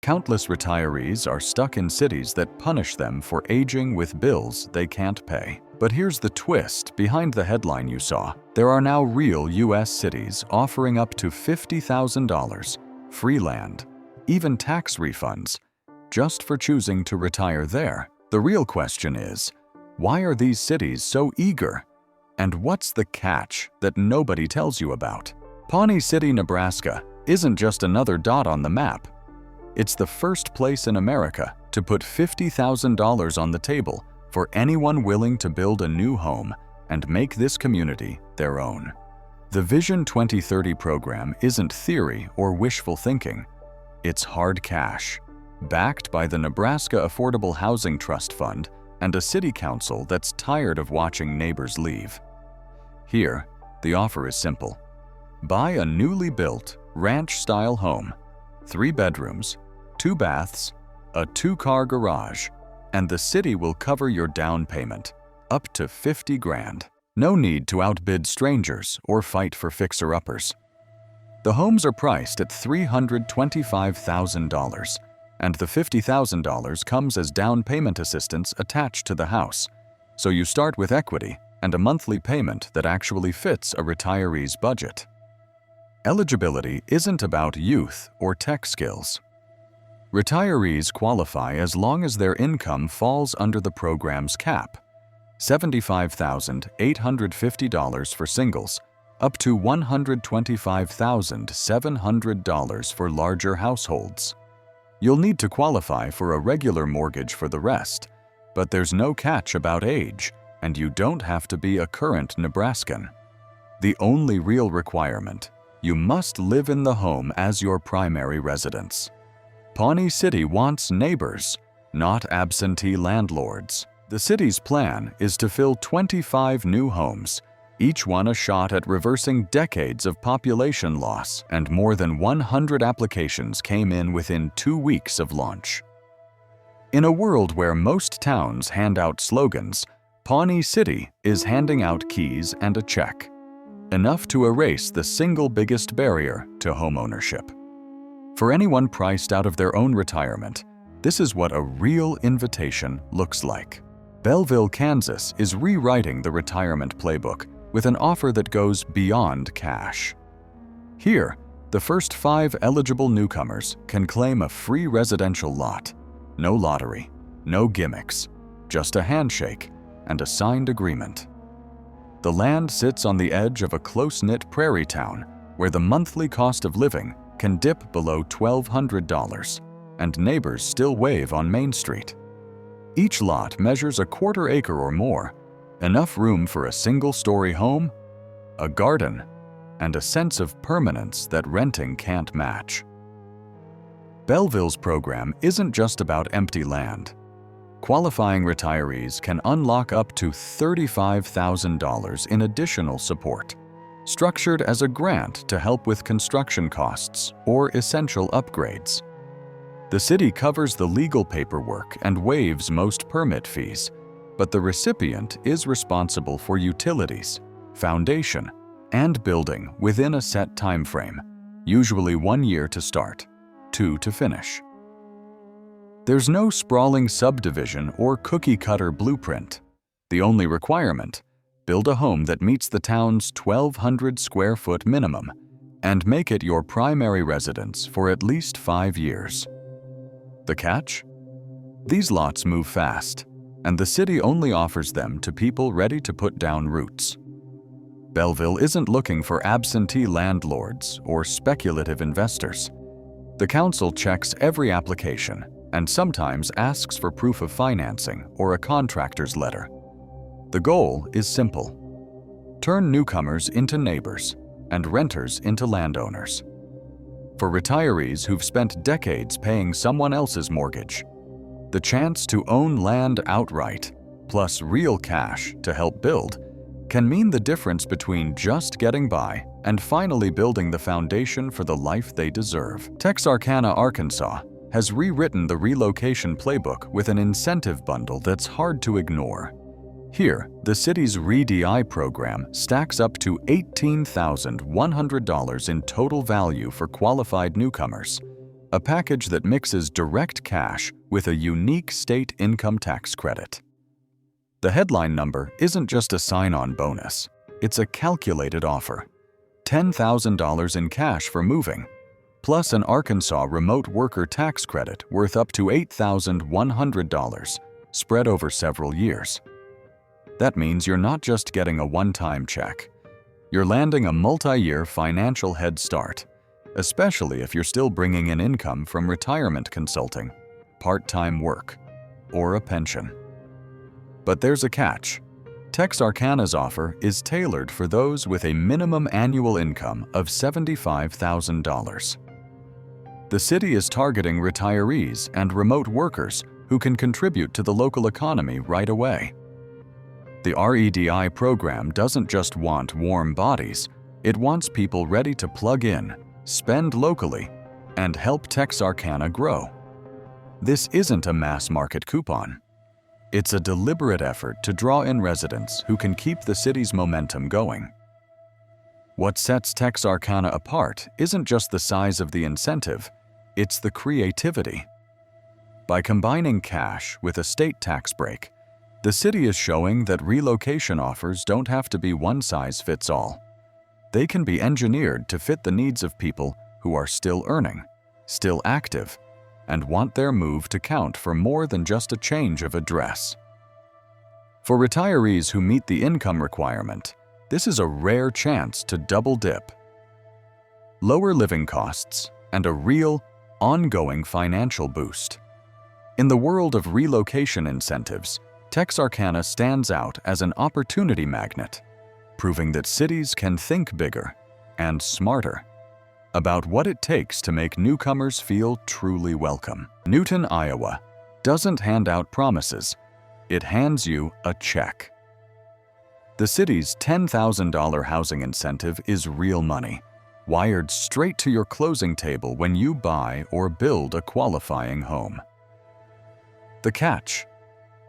Countless retirees are stuck in cities that punish them for aging with bills they can't pay. But here's the twist behind the headline you saw. There are now real U.S. cities offering up to $50,000, free land, even tax refunds, just for choosing to retire there. The real question is, why are these cities so eager? And what's the catch that nobody tells you about? Pawnee City, Nebraska isn't just another dot on the map. It's the first place in America to put $50,000 on the table for anyone willing to build a new home and make this community their own. The Vision 2030 program isn't theory or wishful thinking. It's hard cash, backed by the Nebraska Affordable Housing Trust Fund and a city council that's tired of watching neighbors leave. Here, the offer is simple. Buy a newly built, ranch-style home, 3 bedrooms, 2 baths, a 2-car garage, and the city will cover your down payment, up to $50 grand. No need to outbid strangers or fight for fixer-uppers. The homes are priced at $325,000, and the $50,000 comes as down payment assistance attached to the house, so you start with equity and a monthly payment that actually fits a retiree's budget. Eligibility isn't about youth or tech skills. Retirees qualify as long as their income falls under the program's cap, $75,850 for singles, up to $125,700 for larger households. You'll need to qualify for a regular mortgage for the rest, but there's no catch about age, and you don't have to be a current Nebraskan. The only real requirement: you must live in the home as your primary residence. Pawnee City wants neighbors, not absentee landlords. The city's plan is to fill 25 new homes, each one a shot at reversing decades of population loss, and more than 100 applications came in within 2 weeks of launch. In a world where most towns hand out slogans, Pawnee City is handing out keys and a check, enough to erase the single biggest barrier to homeownership. For anyone priced out of their own retirement, this is what a real invitation looks like. Belleville, Kansas is rewriting the retirement playbook with an offer that goes beyond cash. Here, the first 5 eligible newcomers can claim a free residential lot. No lottery, no gimmicks, just a handshake and a signed agreement. The land sits on the edge of a close-knit prairie town where the monthly cost of living can dip below $1,200, and neighbors still wave on Main Street. Each lot measures a 1/4 acre or more, enough room for a single-story home, a garden, and a sense of permanence that renting can't match. Belleville's program isn't just about empty land. Qualifying retirees can unlock up to $35,000 in additional support, structured as a grant to help with construction costs or essential upgrades. The city covers the legal paperwork and waives most permit fees, but the recipient is responsible for utilities, foundation, and building within a set time frame, usually 1 year to start, 2 to finish. There's no sprawling subdivision or cookie-cutter blueprint. The only requirement: build a home that meets the town's 1,200 square foot minimum and make it your primary residence for at least 5 years. The catch? These lots move fast, and the city only offers them to people ready to put down roots. Belleville isn't looking for absentee landlords or speculative investors. The council checks every application and sometimes asks for proof of financing or a contractor's letter. The goal is simple: turn newcomers into neighbors and renters into landowners. For retirees who've spent decades paying someone else's mortgage, the chance to own land outright, plus real cash to help build, can mean the difference between just getting by and finally building the foundation for the life they deserve. Texarkana, Arkansas has rewritten the relocation playbook with an incentive bundle that's hard to ignore. Here, the city's ReDI program stacks up to $18,100 in total value for qualified newcomers, a package that mixes direct cash with a unique state income tax credit. The headline number isn't just a sign-on bonus, it's a calculated offer. $10,000 in cash for moving, plus an Arkansas remote worker tax credit worth up to $8,100, spread over several years. That means you're not just getting a one-time check. You're landing a multi-year financial head start, especially if you're still bringing in income from retirement consulting, part-time work, or a pension. But there's a catch. Texarkana's offer is tailored for those with a minimum annual income of $75,000. The city is targeting retirees and remote workers who can contribute to the local economy right away. The REDI program doesn't just want warm bodies, it wants people ready to plug in, spend locally, and help Texarkana grow. This isn't a mass market coupon. It's a deliberate effort to draw in residents who can keep the city's momentum going. What sets Texarkana apart isn't just the size of the incentive, it's the creativity. By combining cash with a state tax break, the city is showing that relocation offers don't have to be one size fits all. They can be engineered to fit the needs of people who are still earning, still active, and want their move to count for more than just a change of address. For retirees who meet the income requirement, this is a rare chance to double dip. Lower living costs and a real, ongoing financial boost. In the world of relocation incentives, Texarkana stands out as an opportunity magnet, proving that cities can think bigger and smarter about what it takes to make newcomers feel truly welcome. Newton, Iowa, doesn't hand out promises, it hands you a check. The city's $10,000 housing incentive is real money, wired straight to your closing table when you buy or build a qualifying home. The catch: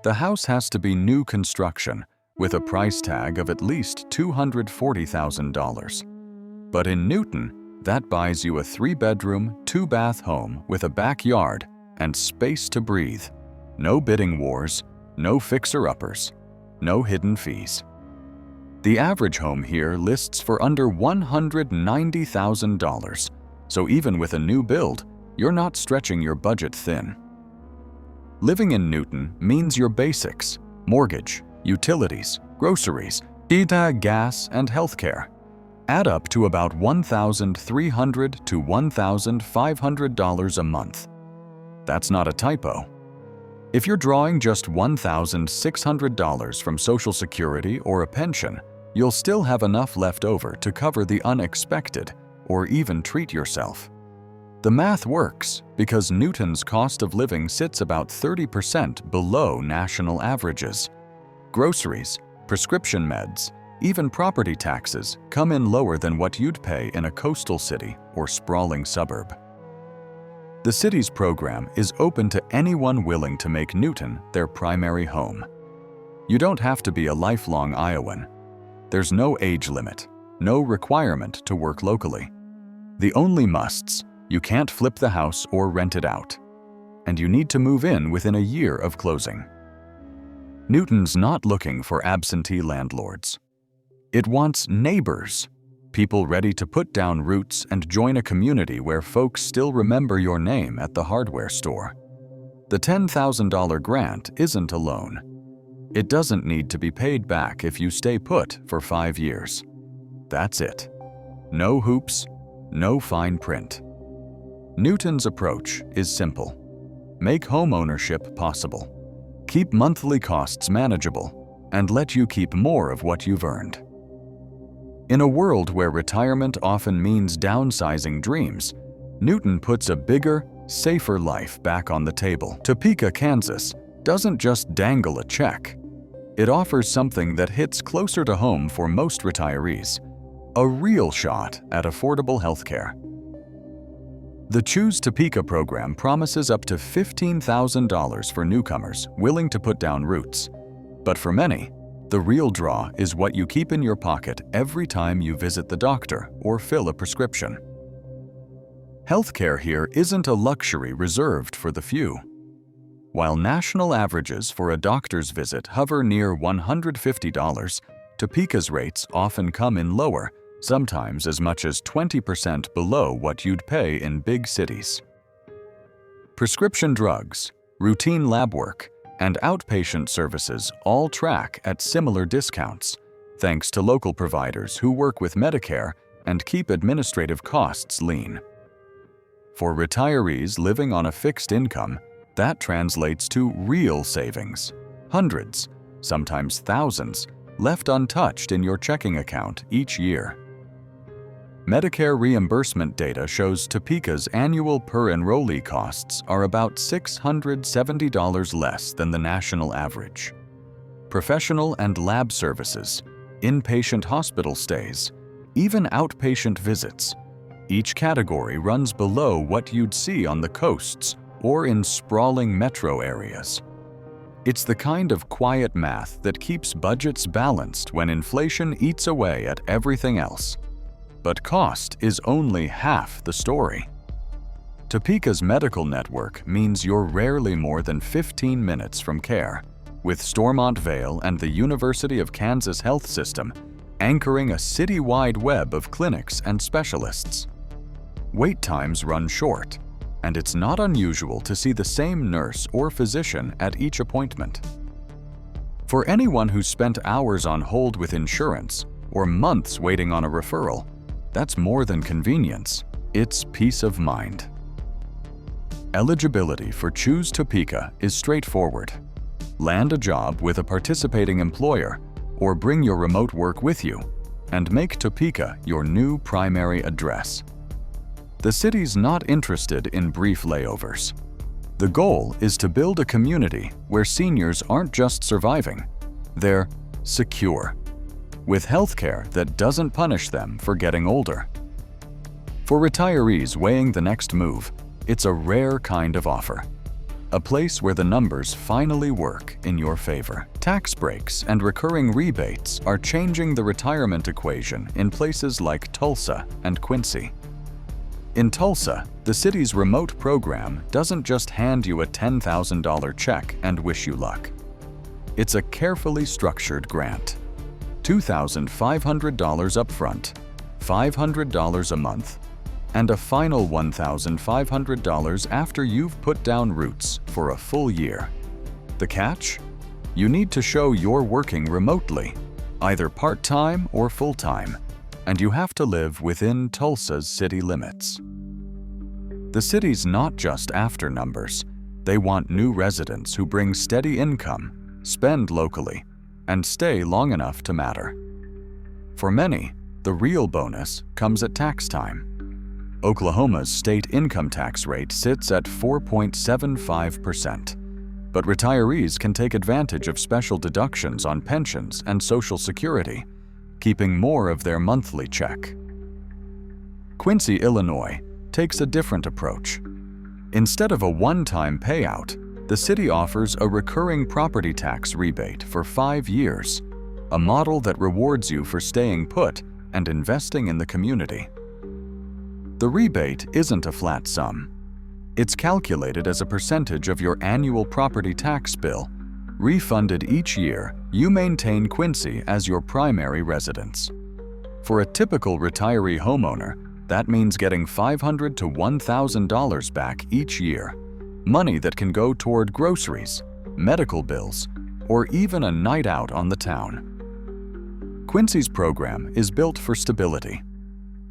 the house has to be new construction with a price tag of at least $240,000. But in Newton, that buys you a 3-bedroom, 2-bath home with a backyard and space to breathe. No bidding wars, no fixer-uppers, no hidden fees. The average home here lists for under $190,000, so even with a new build, you're not stretching your budget thin. Living in Newton means your basics: mortgage, utilities, groceries, heat, gas, and healthcare add up to about $1,300 to $1,500 a month. That's not a typo. If you're drawing just $1,600 from Social Security or a pension, you'll still have enough left over to cover the unexpected or even treat yourself. The math works because Newton's cost of living sits about 30% below national averages. Groceries, prescription meds, even property taxes come in lower than what you'd pay in a coastal city or sprawling suburb. The city's program is open to anyone willing to make Newton their primary home. You don't have to be a lifelong Iowan. There's no age limit, no requirement to work locally. The only musts: you can't flip the house or rent it out, and you need to move in within a year of closing. Newton's not looking for absentee landlords. It wants neighbors, people ready to put down roots and join a community where folks still remember your name at the hardware store. The $10,000 grant isn't a loan. It doesn't need to be paid back if you stay put for 5 years. That's it. No hoops, no fine print. Newton's approach is simple. Make homeownership possible. Keep monthly costs manageable, and let you keep more of what you've earned. In a world where retirement often means downsizing dreams, Newton puts a bigger, safer life back on the table. Topeka, Kansas doesn't just dangle a check. It offers something that hits closer to home for most retirees: a real shot at affordable healthcare. The Choose Topeka program promises up to $15,000 for newcomers willing to put down roots. But for many, the real draw is what you keep in your pocket every time you visit the doctor or fill a prescription. Healthcare here isn't a luxury reserved for the few. While national averages for a doctor's visit hover near $150, Topeka's rates often come in lower, sometimes as much as 20% below what you'd pay in big cities. Prescription drugs, routine lab work, and outpatient services all track at similar discounts, thanks to local providers who work with Medicare and keep administrative costs lean. For retirees living on a fixed income, that translates to real savings, hundreds, sometimes thousands, left untouched in your checking account each year. Medicare reimbursement data shows Topeka's annual per-enrollee costs are about $670 less than the national average. Professional and lab services, inpatient hospital stays, even outpatient visits, each category runs below what you'd see on the coasts or in sprawling metro areas. It's the kind of quiet math that keeps budgets balanced when inflation eats away at everything else. But cost is only half the story. Topeka's medical network means you're rarely more than 15 minutes from care, with Stormont Vail and the University of Kansas Health System anchoring a citywide web of clinics and specialists. Wait times run short, and it's not unusual to see the same nurse or physician at each appointment. For anyone who's spent hours on hold with insurance or months waiting on a referral, that's more than convenience, it's peace of mind. Eligibility for Choose Topeka is straightforward. Land a job with a participating employer or bring your remote work with you and make Topeka your new primary address. The city's not interested in brief layovers. The goal is to build a community where seniors aren't just surviving, they're secure, with healthcare that doesn't punish them for getting older. For retirees weighing the next move, it's a rare kind of offer. A place where the numbers finally work in your favor. Tax breaks and recurring rebates are changing the retirement equation in places like Tulsa and Quincy. In Tulsa, the city's remote program doesn't just hand you a $10,000 check and wish you luck. It's a carefully structured grant. $2,500 upfront, $500 a month, and a final $1,500 after you've put down roots for a full year. The catch? You need to show you're working remotely, either part-time or full-time, and you have to live within Tulsa's city limits. The city's not just after numbers. They want new residents who bring steady income, spend locally, and stay long enough to matter. For many, the real bonus comes at tax time. Oklahoma's state income tax rate sits at 4.75%, but retirees can take advantage of special deductions on pensions and Social Security, keeping more of their monthly check. Quincy, Illinois, takes a different approach. Instead of a one-time payout, the city offers a recurring property tax rebate for 5 years, a model that rewards you for staying put and investing in the community. The rebate isn't a flat sum. It's calculated as a percentage of your annual property tax bill. Refunded each year, you maintain Quincy as your primary residence. For a typical retiree homeowner, that means getting $500 to $1,000 back each year, money that can go toward groceries, medical bills, or even a night out on the town. Quincy's program is built for stability.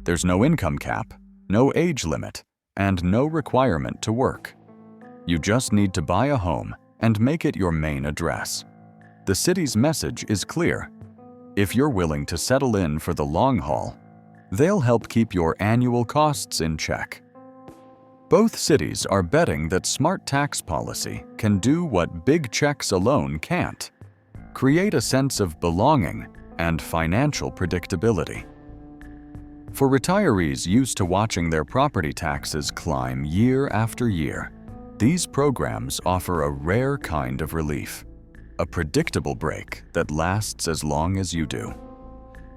There's no income cap, no age limit, and no requirement to work. You just need to buy a home and make it your main address. The city's message is clear. If you're willing to settle in for the long haul, they'll help keep your annual costs in check. Both cities are betting that smart tax policy can do what big checks alone can't: create a sense of belonging and financial predictability. For retirees used to watching their property taxes climb year after year, these programs offer a rare kind of relief, a predictable break that lasts as long as you do.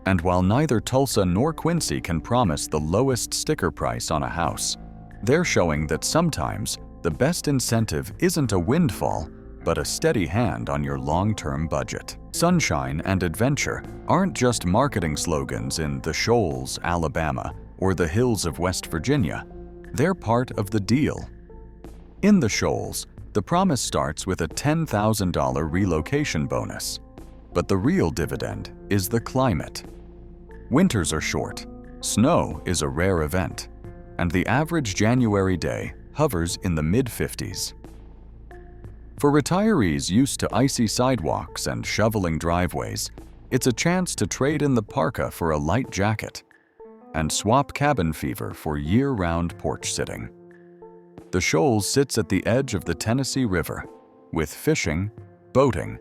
And while neither Tulsa nor Quincy can promise the lowest sticker price on a house, They're showing that sometimes the best incentive isn't a windfall, but a steady hand on your long-term budget. Sunshine and adventure aren't just marketing slogans in the Shoals, Alabama, or the hills of West Virginia. They're part of the deal. In the Shoals, the promise starts with a $10,000 relocation bonus. But the real dividend is the climate. Winters are short, snow is a rare event, and the average January day hovers in the mid-50s. For retirees used to icy sidewalks and shoveling driveways, it's a chance to trade in the parka for a light jacket and swap cabin fever for year-round porch sitting. The Shoals sits at the edge of the Tennessee River, with fishing, boating,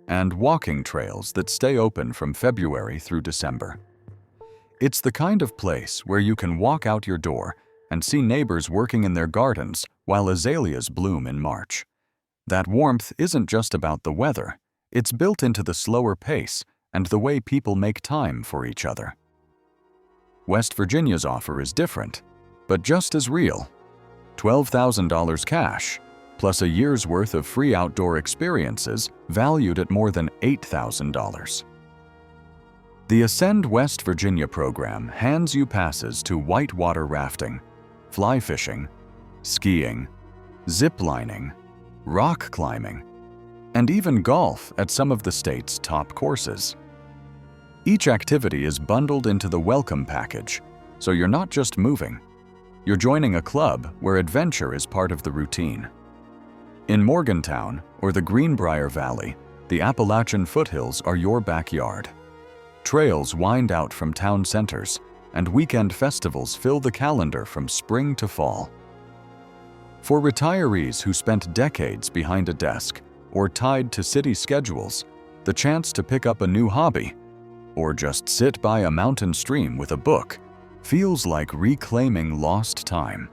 and walking trails that stay open from February through December. It's the kind of place where you can walk out your door and see neighbors working in their gardens while azaleas bloom in March. That warmth isn't just about the weather, it's built into the slower pace and the way people make time for each other. West Virginia's offer is different, but just as real. $12,000 cash, plus a year's worth of free outdoor experiences valued at more than $8,000. The Ascend West Virginia program hands you passes to whitewater rafting, fly fishing, skiing, zip lining, rock climbing, and even golf at some of the state's top courses. Each activity is bundled into the welcome package, so you're not just moving, you're joining a club where adventure is part of the routine. In Morgantown or the Greenbrier Valley, the Appalachian foothills are your backyard. Trails wind out from town centers, and weekend festivals fill the calendar from spring to fall. For retirees who spent decades behind a desk or tied to city schedules, the chance to pick up a new hobby or just sit by a mountain stream with a book feels like reclaiming lost time.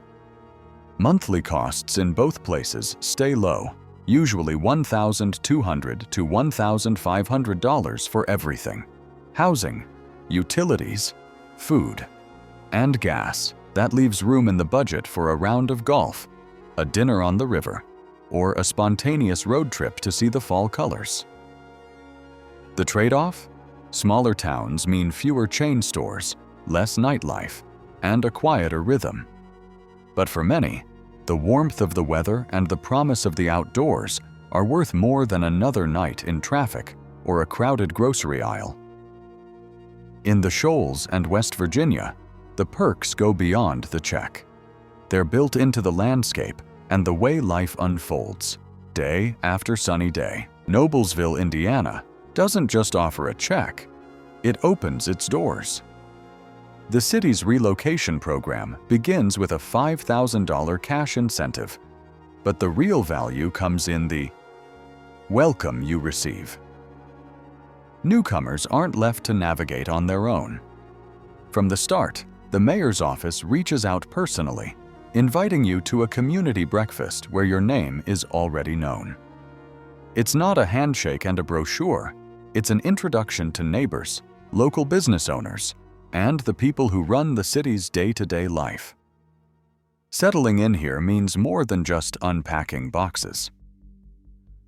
Monthly costs in both places stay low, usually $1,200 to $1,500 for everything: housing, utilities, food, and gas. That leaves room in the budget for a round of golf, a dinner on the river, or a spontaneous road trip to see the fall colors. The trade-off? Smaller towns mean fewer chain stores, less nightlife, and a quieter rhythm. But for many, the warmth of the weather and the promise of the outdoors are worth more than another night in traffic or a crowded grocery aisle. In the Shoals and West Virginia, the perks go beyond the check. They're built into the landscape and the way life unfolds, day after sunny day. Noblesville, Indiana, doesn't just offer a check, it opens its doors. The city's relocation program begins with a $5,000 cash incentive, but the real value comes in the welcome you receive. Newcomers aren't left to navigate on their own. From the start, the mayor's office reaches out personally, inviting you to a community breakfast where your name is already known. It's not a handshake and a brochure, it's an introduction to neighbors, local business owners, and the people who run the city's day-to-day life. Settling in here means more than just unpacking boxes.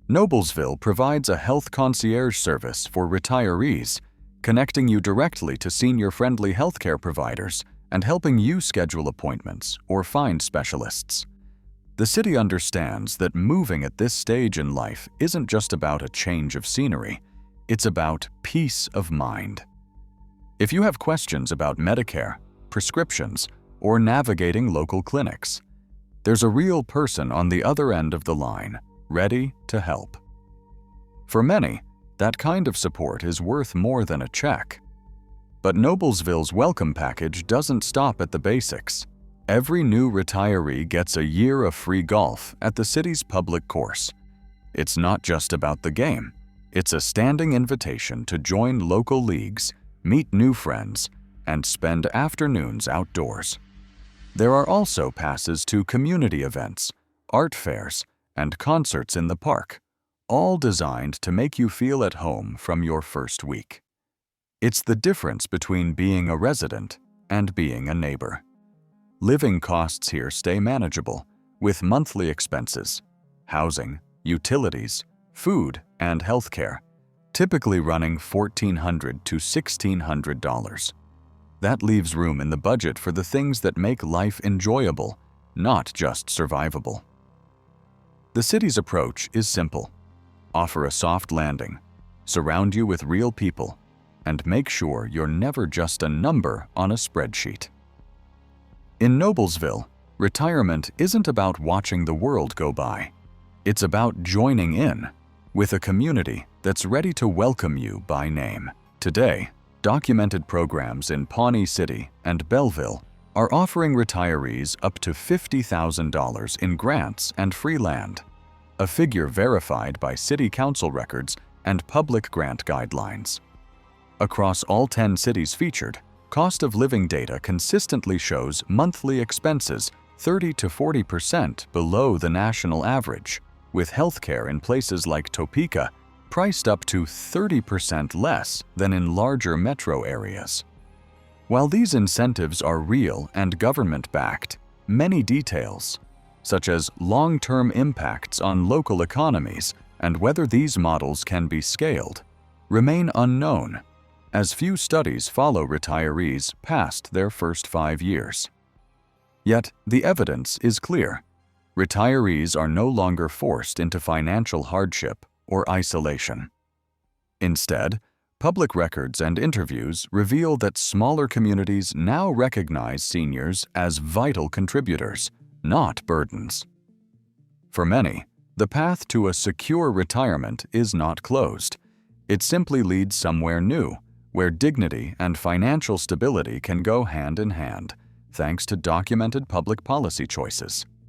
Noblesville provides a health concierge service for retirees, connecting you directly to senior-friendly healthcare providers and helping you schedule appointments or find specialists. The city understands that moving at this stage in life isn't just about a change of scenery, it's about peace of mind. If you have questions about Medicare, prescriptions, or navigating local clinics, there's a real person on the other end of the line, ready to help. For many, that kind of support is worth more than a check. But Noblesville's welcome package doesn't stop at the basics. Every new retiree gets a year of free golf at the city's public course. It's not just about the game. It's a standing invitation to join local leagues, meet new friends, and spend afternoons outdoors. There are also passes to community events, art fairs, and concerts in the park, all designed to make you feel at home from your first week. It's the difference between being a resident and being a neighbor. Living costs here stay manageable, with monthly expenses, housing, utilities, food, and healthcare, typically running $1,400 to $1,600. That leaves room in the budget for the things that make life enjoyable, not just survivable. The city's approach is simple. Offer a soft landing, surround you with real people, and make sure you're never just a number on a spreadsheet. In Noblesville, retirement isn't about watching the world go by. It's about joining in with a community that's ready to welcome you by name. Today, documented programs in Pawnee City and Belleville are offering retirees up to $50,000 in grants and free land, a figure verified by city council records and public grant guidelines. Across all 10 cities featured, cost of living data consistently shows monthly expenses 30 to 40% below the national average, with healthcare in places like Topeka priced up to 30% less than in larger metro areas. While these incentives are real and government-backed, many details, such as long-term impacts on local economies and whether these models can be scaled, remain unknown, as few studies follow retirees past their first 5 years. Yet, the evidence is clear. Retirees are no longer forced into financial hardship or isolation. Instead, public records and interviews reveal that smaller communities now recognize seniors as vital contributors, not burdens. For many, the path to a secure retirement is not closed. It simply leads somewhere new, where dignity and financial stability can go hand in hand, thanks to documented public policy choices.